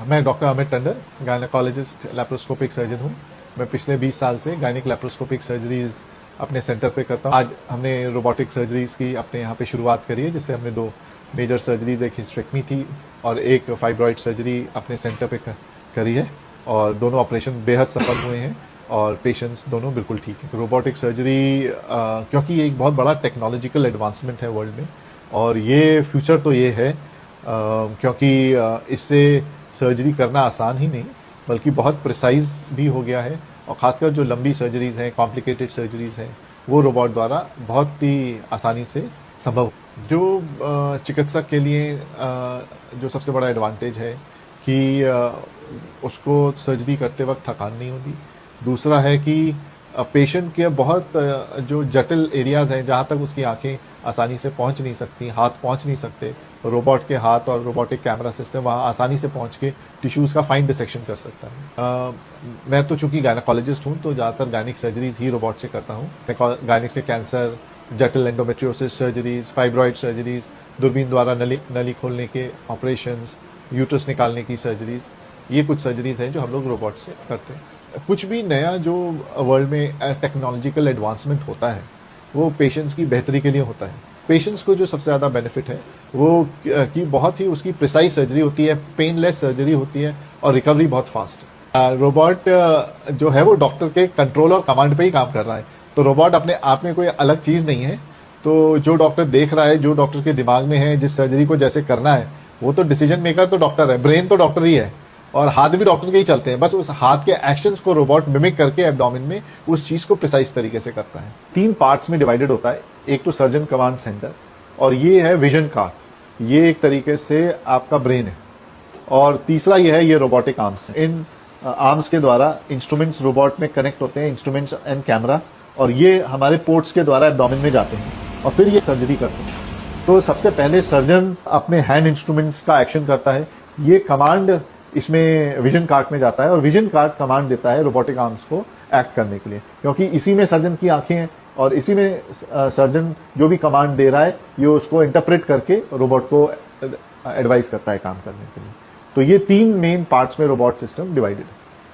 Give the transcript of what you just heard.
मैं doctor Amit Tandon, gynaecologist, laparoscopic surgeon हूँ। मैं पिछले 20 साल से गायनिक लैप्रोस्कोपिक सर्जरीज अपने सेंटर पे करता हूँ। आज हमने रोबोटिक सर्जरीज की अपने यहाँ पे शुरुआत करी है, जिससे हमने 2 मेजर सर्जरीज, एक हिस्टेक्टमी थी और एक फाइब्रॉइड सर्जरी अपने सेंटर पे करी है, और दोनों ऑपरेशन बेहद सफल हुए हैं और पेशेंट्स दोनों बिल्कुल ठीक है। रोबोटिक सर्जरी क्योंकि ये एक बहुत बड़ा टेक्नोलॉजिकल एडवांसमेंट है वर्ल्ड में, और ये फ्यूचर तो ये है क्योंकि इससे सर्जरी करना आसान ही नहीं बल्कि बहुत प्रिसाइज भी हो गया है, और ख़ासकर जो लंबी सर्जरीज हैं, कॉम्प्लिकेटेड सर्जरीज हैं, वो रोबोट द्वारा बहुत ही आसानी से संभव। जो चिकित्सक के लिए जो सबसे बड़ा एडवांटेज है कि उसको सर्जरी करते वक्त थकान नहीं होती। दूसरा है कि पेशेंट के बहुत जो जटिल एरियाज हैं, जहाँ तक उसकी आंखें आसानी से पहुंच नहीं सकती, हाथ पहुंच नहीं सकते, रोबोट के हाथ और रोबोटिक कैमरा सिस्टम वहाँ आसानी से पहुंच के टिश्यूज़ का फाइन डिसेक्शन कर सकता है। मैं तो चूंकि गायनेकोलॉजिस्ट हूँ तो ज़्यादातर गायनिक सर्जरीज ही रोबोट से करता हूँ। गायनिक से कैंसर, जटिल एंडोमेट्रियोसिस सर्जरीज, फाइब्रॉइड सर्जरीज, दूरबीन द्वारा नली खोलने के ऑपरेशंस, यूट्रस निकालने की सर्जरीज, ये कुछ सर्जरीज हैं जो हम लोग रोबोट से करते हैं। कुछ भी नया जो वर्ल्ड में टेक्नोलॉजिकल एडवांसमेंट होता है वो पेशेंट्स की बेहतरी के लिए होता है। पेशेंट्स को जो सबसे ज़्यादा बेनिफिट है वो कि बहुत ही उसकी प्रिसाइज सर्जरी होती है, पेनलेस सर्जरी होती है, और रिकवरी बहुत फास्ट है। रोबोट जो है वो डॉक्टर के कंट्रोल और कमांड पे ही काम कर रहा है, तो रोबोट अपने आप में कोई अलग चीज़ नहीं है। तो जो डॉक्टर देख रहा है, जो डॉक्टर के दिमाग में है जिस सर्जरी को जैसे करना है, वो तो डिसीजन मेकर तो डॉक्टर है, ब्रेन तो डॉक्टर ही है, और हाथ भी डॉक्टर के ही चलते हैं। बस उस हाथ के एक्शंस को रोबोट मिमिक करके एब्डोमेन में उस चीज को प्रिसाइज तरीके से करता है। 3 पार्ट्स में डिवाइडेड होता है। एक तो सर्जन कमांड सेंटर, और ये है विजन कार्ड, ये एक तरीके से आपका ब्रेन है, और तीसरा ये है, ये रोबोटिक आर्म्स है। इन आर्म्स के द्वारा इंस्ट्रूमेंट्स रोबोट में कनेक्ट होते हैं, इंस्ट्रूमेंट्स एंड कैमरा, और ये हमारे पोर्ट्स के द्वारा एब्डोमेन में जाते हैं और फिर ये सर्जरी करते हैं। तो सबसे पहले सर्जन अपने हैंड इंस्ट्रूमेंट्स का एक्शन करता है, ये कमांड इसमें विजन कार्ड में जाता है, और विजन कार्ड कमांड देता है रोबोटिक आर्म्स को एक्ट करने के लिए, क्योंकि इसी में सर्जन की आंखें हैं, और इसी में सर्जन जो भी कमांड दे रहा है ये उसको इंटरप्रेट करके रोबोट को एडवाइस करता है काम करने के लिए। तो ये 3 मेन पार्ट्स में रोबोट सिस्टम डिवाइडेड है।